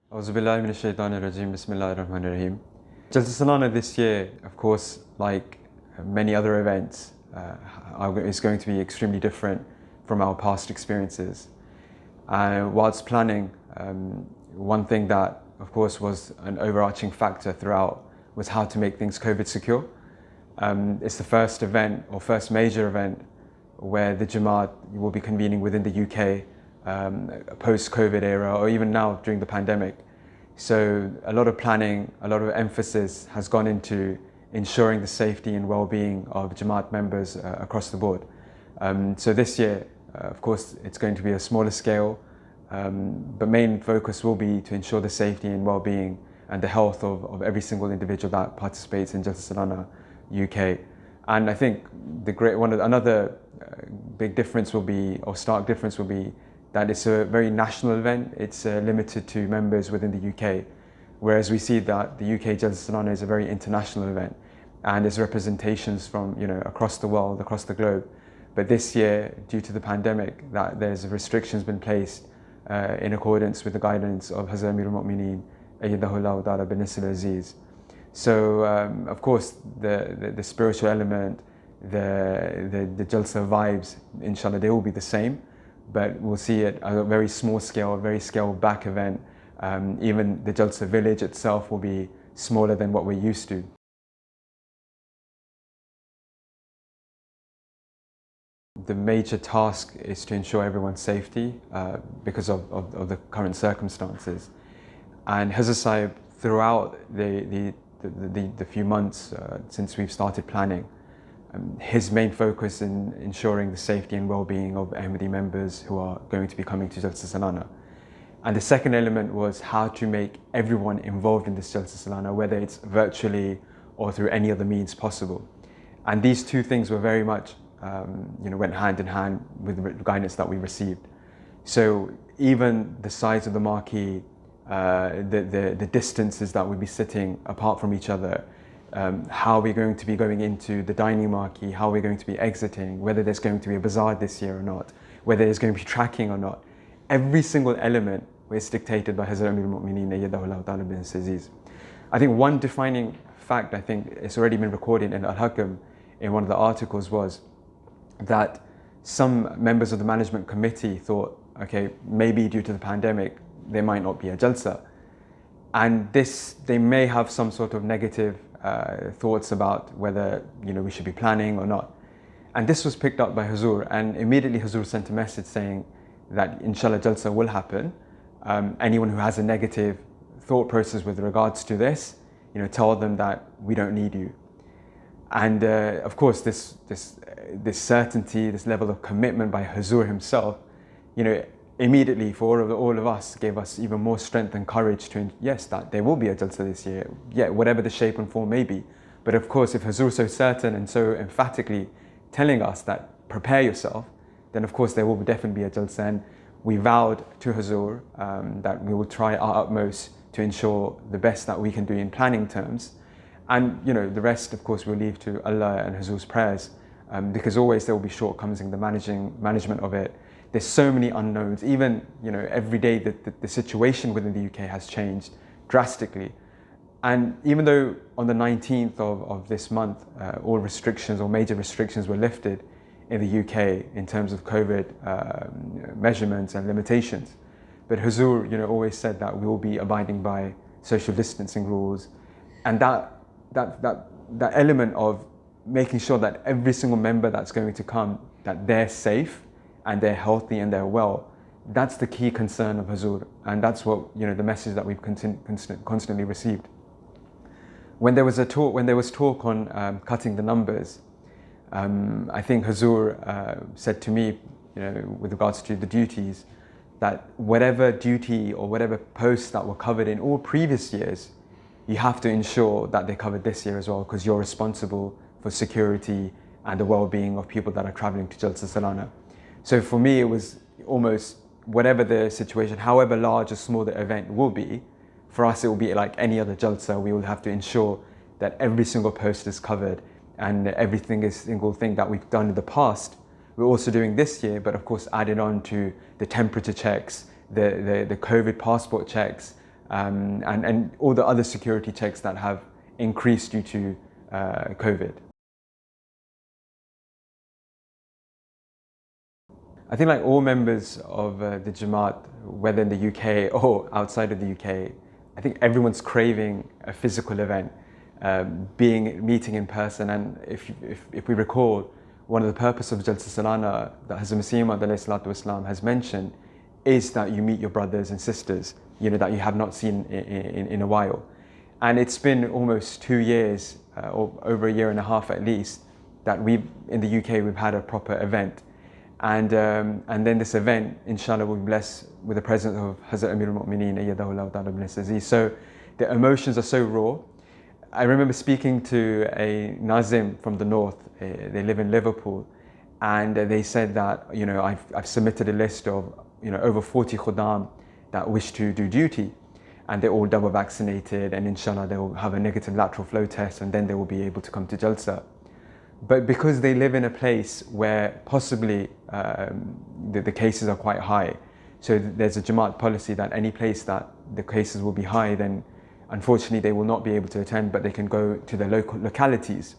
Auzubillahi minash shaitanir rajim. Bismillahir Rahmanir Rahim. Jalsa Salana this year, of course, like many other events, is going to be extremely different from our past experiences. Whilst planning, one thing that, of course, was an overarching factor throughout was how to make things COVID secure. It's the first event or first major event where the Jamaat will be convening within the UK post-COVID era, or even now during the pandemic. So a lot of planning, a lot of emphasis has gone into ensuring the safety and well-being of Jamaat members across the board. So this year, of course, it's going to be a smaller scale, but main focus will be to ensure the safety and well-being and the health of every single individual that participates in Jalsa Salana UK. And I think another big difference will be, or stark difference will be, that it's a very national event. It's limited to members within the UK, whereas we see that the UK Jalsa Salana is a very international event, and there's representations from across the world, across the globe. But this year, due to the pandemic, that there's restrictions been placed in accordance with the guidance of Hazrat Amir al-Mu'mineen Ayyadahullah Ta'ala bin Nasir al-Aziz. So of course the spiritual element, the Jalsa vibes, inshallah, they will be the same, but we'll see it at a very small scale, a very scaled back event. Even the Jalsa village itself will be smaller than what we're used to. The major task is to ensure everyone's safety because of the current circumstances. And Hazr Sahib, throughout the few months since we've started planning, his main focus in ensuring the safety and well-being of Ahmadi members who are going to be coming to Jalsa Salana. And the second element was how to make everyone involved in this Jalsa Salana, whether it's virtually or through any other means possible. And these two things were very much went hand in hand with the guidance that we received. So even the size of the marquee, the distances that we'd be sitting apart from each other, how we're going to be going into the dining marquee, how we're going to be exiting, whether there's going to be a bazaar this year or not, whether there's going to be tracking or not. Every single element was dictated by Hazrat Amir al-Mu'mineen Ayyadahullah Ta'ala bin Nasir al-Aziz. I think one defining fact, I think it's already been recorded in Al-Hakam in one of the articles, was that some members of the management committee thought, okay, maybe due to the pandemic, there might not be a Jalsa. And they may have some sort of negative thoughts about whether we should be planning or not. And this was picked up by Huzur, and immediately Huzur sent a message saying that inshallah Jalsa will happen. Anyone who has a negative thought process with regards to this, tell them that we don't need you. And of course, this certainty, this level of commitment by Huzur himself, immediately for all of us, gave us even more strength and courage to, yes, that there will be a Jalsa this year, whatever the shape and form may be. But of course, if Huzur is so certain and so emphatically telling us that prepare yourself, then of course there will definitely be a Jalsa. And we vowed to Huzur that we will try our utmost to ensure the best that we can do in planning terms. And the rest, of course, we'll leave to Allah and Huzur's prayers, because always there will be shortcomings in the management of it. There's so many unknowns. Even every day the situation within the UK has changed drastically. And even though on the 19th of this month, all restrictions or major restrictions were lifted in the UK in terms of COVID measurements and limitations, but Huzur always said that we will be abiding by social distancing rules, and that element of making sure that every single member that's going to come, that they're safe and they're healthy and they're well, that's the key concern of Huzur, and that's what the message that we've constantly received. When there was talk on cutting the numbers, I think Huzur said to me, with regards to the duties, that whatever duty or whatever posts that were covered in all previous years, you have to ensure that they're covered this year as well, because you're responsible for security and the well-being of people that are traveling to Jalsa Salana. So for me, it was almost whatever the situation, however large or small the event will be, for us it will be like any other Jalsa. We will have to ensure that every single post is covered, and single thing that we've done in the past, we're also doing this year, but of course added on to the temperature checks, the COVID passport checks, and all the other security checks that have increased due to COVID. I think like all members of the Jamaat, whether in the UK or outside of the UK, I think everyone's craving a physical event, meeting in person. And if we recall, one of the purpose of Jalsa Salana that Hazrat Masih Maud has mentioned is that you meet your brothers and sisters, that you have not seen in a while. And it's been almost 2 years, or over a year and a half at least, that in the UK, we've had a proper event. And then this event, inshallah, will be blessed with the presence of Hazrat Amir al-Mu'mineen, ayyadahullah ta'ala bin Aziz. So the emotions are so raw. I remember speaking to a Nazim from the north, they live in Liverpool, and they said that, I've submitted a list of, over 40 khuddam that wish to do duty, and they're all double vaccinated, and inshallah they will have a negative lateral flow test, and then they will be able to come to Jalsa. But because they live in a place where possibly the cases are quite high, so there's a Jamaat policy that any place that the cases will be high, then unfortunately they will not be able to attend, but they can go to their local localities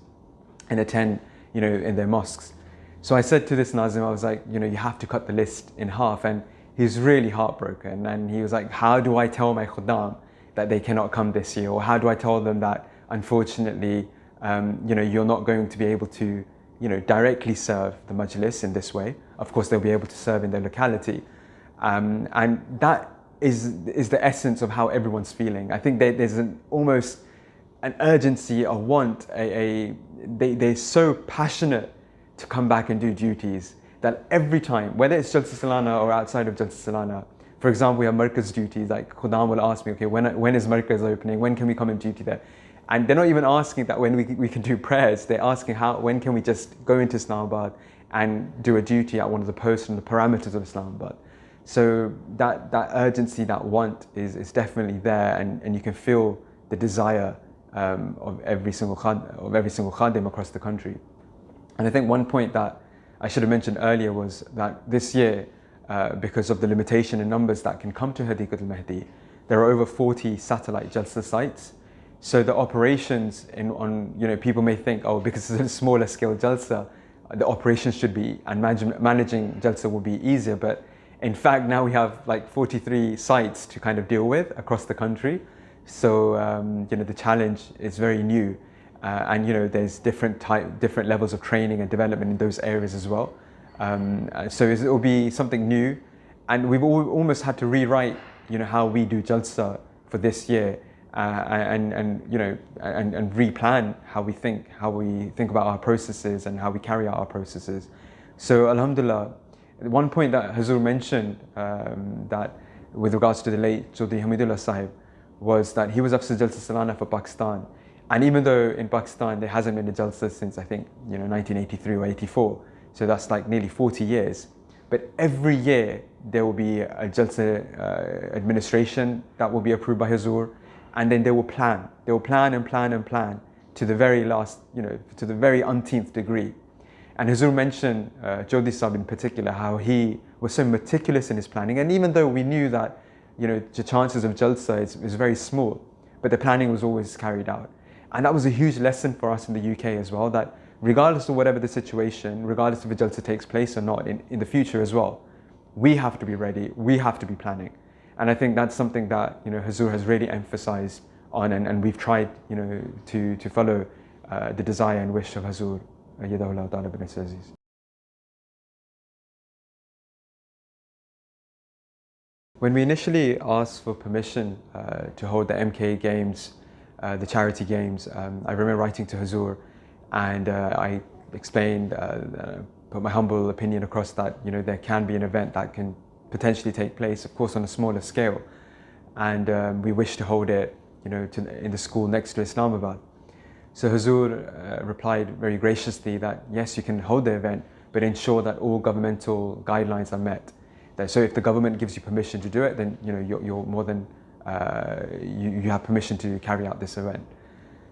and attend, in their mosques. So I said to this Nazim, I was like, you have to cut the list in half. And he was really heartbroken. And he was like, how do I tell my khuddam that they cannot come this year? Or how do I tell them that, unfortunately, you're not going to be able to, directly serve the majlis in this way. Of course, they'll be able to serve in their locality. And that is the essence of how everyone's feeling. I think there's almost an urgency, a want, they're so passionate to come back and do duties that every time, whether it's Jalsa Salana or outside of Jalsa Salana, for example, we have Markaz duties, like Khuddam will ask me, okay, when is Markaz opening? When can we come and duty there? And they're not even asking that when we can do prayers, they're asking when can we just go into Islamabad and do a duty at one of the posts and the parameters of Islamabad. So that urgency, that want is definitely there, and you can feel the desire of every single khadim across the country. And I think one point that I should have mentioned earlier was that this year, because of the limitation in numbers that can come to Hadiqat al-Mahdi, there are over 40 satellite Jalsa sites. So the operations people may think, oh, because it's a smaller scale Jalsa, the operations should be, and managing Jalsa will be easier. But in fact, now we have like 43 sites to kind of deal with across the country. So, the challenge is very new. And, there's different levels of training and development in those areas as well. So it will be something new. And we've almost had to rewrite, how we do Jalsa for this year. And replan how we think about our processes and how we carry out our processes. So alhamdulillah, one point that Hazur mentioned that with regards to the late Chaudhry Hamidullah Sahib was that he was Afsar Jalsa Salana for Pakistan, and even though in Pakistan there hasn't been a Jalsa since I think 1983 or 84, so that's like nearly 40 years, but every year there will be a Jalsa administration that will be approved by Hazur. And then they will plan and plan to the very last, to the very umpteenth degree. And Hazur mentioned, Chaudhry Sahib in particular, how he was so meticulous in his planning. And even though we knew that, the chances of Jalsa is very small, but the planning was always carried out. And that was a huge lesson for us in the UK as well, that regardless of whatever the situation, regardless if a Jalsa takes place or not in the future as well, we have to be ready, we have to be planning. And I think that's something that Hazur has really emphasized on, and we've tried to follow the desire and wish of Hazur, ayyadahullah ta'ala bin Aziz. When we initially asked for permission to hold the MKA Games, the charity games, I remember writing to Hazur, and I explained, put my humble opinion across that there can be an event that can potentially take place, of course, on a smaller scale, and we wish to hold it, in the school next to Islamabad. So Hazur replied very graciously that yes, you can hold the event, but ensure that all governmental guidelines are met. So if the government gives you permission to do it, then you're more than you have permission to carry out this event.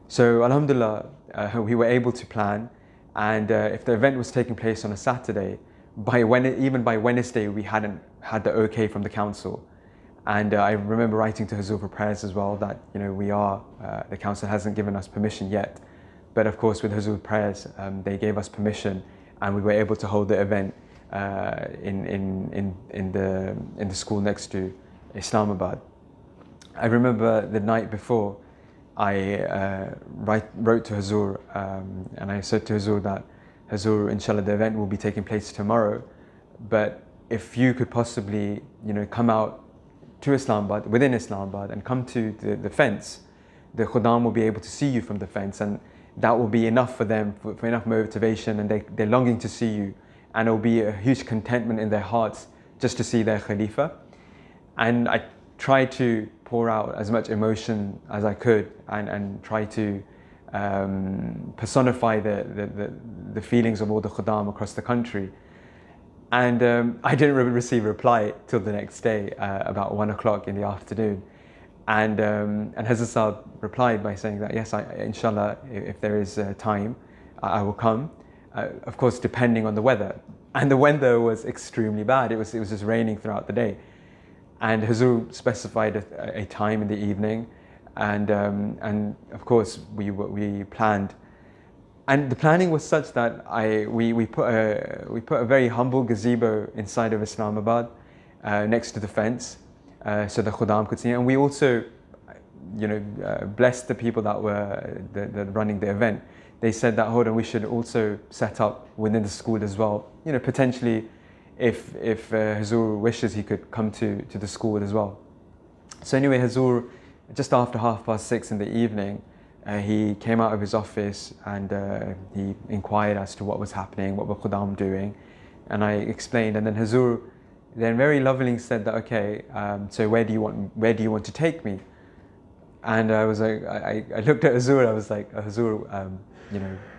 So alhamdulillah, we were able to plan, and if the event was taking place on a Saturday, even by Wednesday we hadn't had the okay from the council, And I remember writing to Huzur for prayers as well that, the council hasn't given us permission yet. But of course, with Huzur prayers, they gave us permission, and we were able to hold the event in the school next to Islamabad. I remember the night before, I wrote to Huzur, and I said to Huzur that, Huzur, inshallah, the event will be taking place tomorrow, but if you could possibly, come out to Islamabad, within Islamabad, and come to the fence, the Khuddam will be able to see you from the fence, and that will be enough for them, for enough motivation, and they're longing to see you, and it will be a huge contentment in their hearts just to see their Khalifa. And I tried to pour out as much emotion as I could, and try to personify the feelings of all the Khuddam across the country. And I didn't receive a reply till the next day, about 1 o'clock in the afternoon. And Hazrat Sahib replied by saying that, yes, inshallah, if there is time, I will come. Of course, depending on the weather. And the weather was extremely bad. It was just raining throughout the day. And Huzur specified a time in the evening. And of course, we planned. And the planning was such that we put a very humble gazebo inside of Islamabad, next to the fence, so the Khuddam could see. And we also, blessed the people that were running the event. They said that, hold on, we should also set up within the school as well. Potentially, if Huzur wishes, he could come to the school as well. So anyway, Huzur, just after 6:30 in the evening, he came out of his office, and he inquired as to what was happening, what were Khuddam doing, and I explained. And then Huzur then very lovingly said that, okay, so where do you want to take me? And I was like, I looked at Huzur. I was like, Huzur,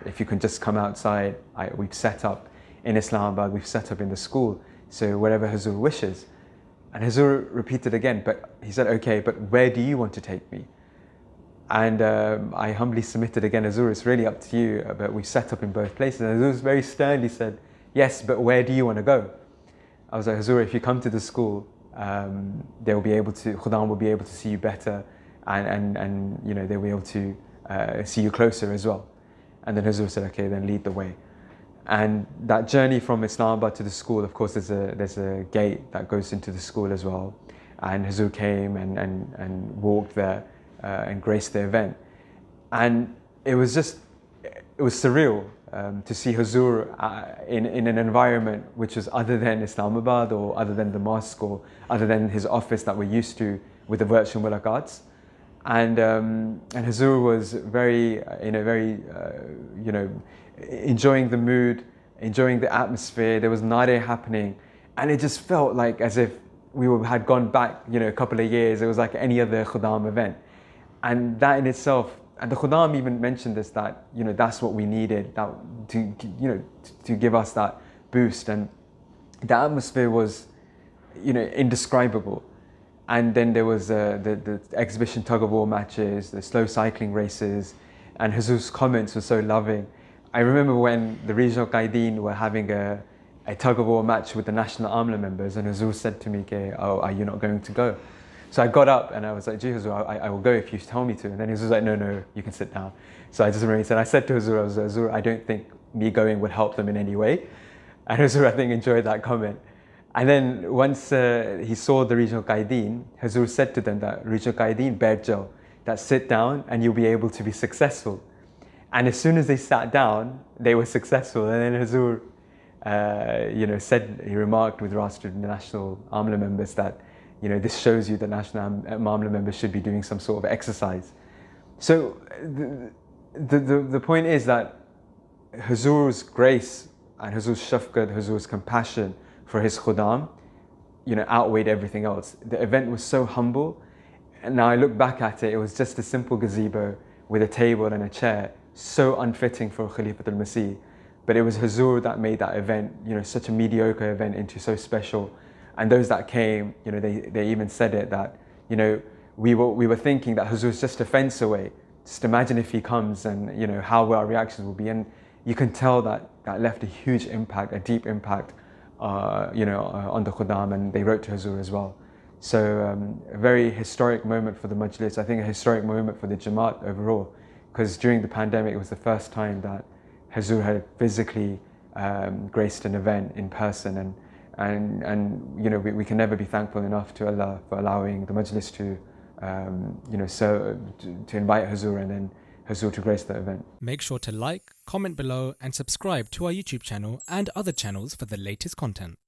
if you can just come outside, we've set up in Islamabad, we've set up in the school, so wherever Huzur wishes. And Huzur repeated again, but he said, okay, but where do you want to take me? And I humbly submitted again, Huzur, it's really up to you, but we've set up in both places. And Huzur very sternly said, yes, but where do you want to go? I was like, Huzur, if you come to the school, Khuddam will be able to see you better, and they'll be able to see you closer as well. And then Huzur said, okay, then lead the way. And that journey from Islamabad to the school, of course, there's a gate that goes into the school as well. And Huzur came and walked there, and graced the event. And it was surreal to see Huzur in an environment which was other than Islamabad, or other than the mosque, or other than his office that we're used to with the virtual mulaqats. And Huzur was very enjoying the mood, enjoying the atmosphere. There was nade happening, and it just felt like as if we had gone back, a couple of years. It was like any other Khuddam event. And that in itself, and the Khuddam even mentioned this, that that's what we needed, that to give us that boost. And the atmosphere was indescribable. And then there was the exhibition tug of war matches, the slow cycling races, and Huzur's comments were so loving. I remember when the regional Qaideen were having a tug of war match with the National Amla members, and Huzur said to me, oh, are you not going to go? So I got up and I was like, gee, Huzur, I will go if you tell me to. And then Huzur was like, no, you can sit down. So I just remember, I said to Huzur, Huzur, I don't think me going would help them in any way. And Huzur, I think, enjoyed that comment. And then once he saw the regional Qaideen, Huzur said to them that, regional Qaideen, baith jao, that sit down and you'll be able to be successful. And as soon as they sat down, they were successful. And then Huzur, he remarked with regards to the National Amla members that, this shows you that National Amla members should be doing some sort of exercise. So the point is that Huzur's grace and Huzur's shafqat, Huzur's compassion for his Khuddam, outweighed everything else. The event was so humble. And now I look back at it, it was just a simple gazebo with a table and a chair, so unfitting for Khalifatul Masih. But it was Huzur that made that event, such a mediocre event, into so special. And those that came, they even said it, that, we were thinking that Huzur's just a fence away. Just imagine if he comes, and, how our reactions will be. And you can tell that left a huge impact, a deep impact, on the Khuddam, and they wrote to Huzur as well. So a very historic moment for the Majlis, I think a historic moment for the Jamaat overall, because during the pandemic it was the first time that Hazur had physically graced an event in person, and you know, we can never be thankful enough to Allah for allowing the Majlis to you know, to invite Hazur and then Hazur to grace the event. Make sure to like, comment below and subscribe to our YouTube channel and other channels for the latest content.